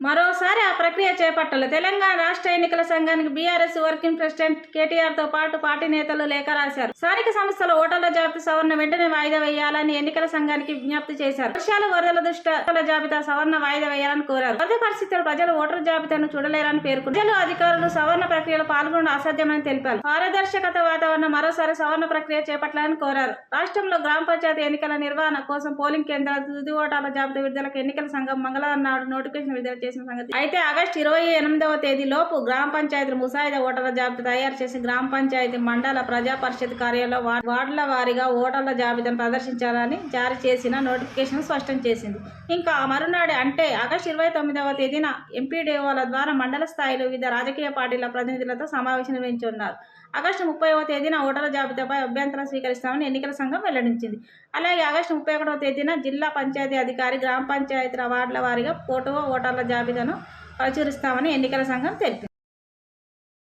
మరోసారి ఆ ప్రక్రియ చేపట్టాలి. తెలంగాణ రాష్ట్ర ఎన్నికల సంఘానికి బీఆర్ఎస్ వర్కింగ్ ప్రెసిడెంట్ కేటీఆర్ తో పాటు పార్టీ నేతలు లేఖ రాశారు. స్థానిక సంస్థల ఓటర్ల జాబితా సవరణ వెంటనే వాయిదా వేయాలని ఎన్నికల సంఘానికి విజ్ఞప్తి చేశారు. వర్షాలు, వరదల దృష్ట్యా ఓటర్ల జాబితా సవరణ వాయిదా వేయాలని కోరారు. వరద పరిస్థితుల్లో ప్రజలు ఓటర్ జాబితాను చూడలేరని పేర్కొన్నారు. ప్రజలు, అధికారులు సవరణ ప్రక్రియలో పాల్గొనడం అసాధ్యమని తెలిపారు. పారదర్శకత వాతావరణం మరోసారి సవరణ ప్రక్రియ చేపట్టాలని కోరారు. రాష్ట్రంలో గ్రామ పంచాయతీ ఎన్నికల నిర్వహణ కోసం పోలింగ్ కేంద్రాల తుది ఓటర్ల జాబితా విడుదలకు ఎన్నికల సంఘం మంగళవారం నాడు నోటిఫికేషన్ విడుదల చేసిన సంగతి. అయితే ఆగస్టు 28వ తేదీ లోపు గ్రామ పంచాయతీల ముసాయిదా ఓటర్ల జాబితా తయారు చేసి గ్రామ పంచాయతీ, మండల ప్రజా పరిషత్ కార్యాలయంలో వార్డుల వారీగా ఓటర్ల జాబితాను ప్రదర్శించాలని జారీ చేసిన నోటిఫికేషన్ స్పష్టం చేసింది. ఇంకా మరునాడు అంటే ఆగస్టు 29వ తేదీన ఎంపీడీఓల ద్వారా మండల స్థాయిలో వివిధ రాజకీయ పార్టీల ప్రతినిధులతో సమావేశం నిర్వహించనున్నారు. ఆగస్టు 30వ తేదీన ఓటర్ల జాబితాపై అభ్యంతరం స్వీకరిస్తామని ఎన్నికల సంఘం వెల్లడించింది. అలాగే ఆగస్టు 31వ తేదీన జిల్లా పంచాయతీ అధికారి గ్రామ పంచాయతీల వార్డుల వారీగా ఫోటో ఓటర్ల జాబితాను ప్రచురిస్తామని ఎన్నికల సంఘం తెలిపింది.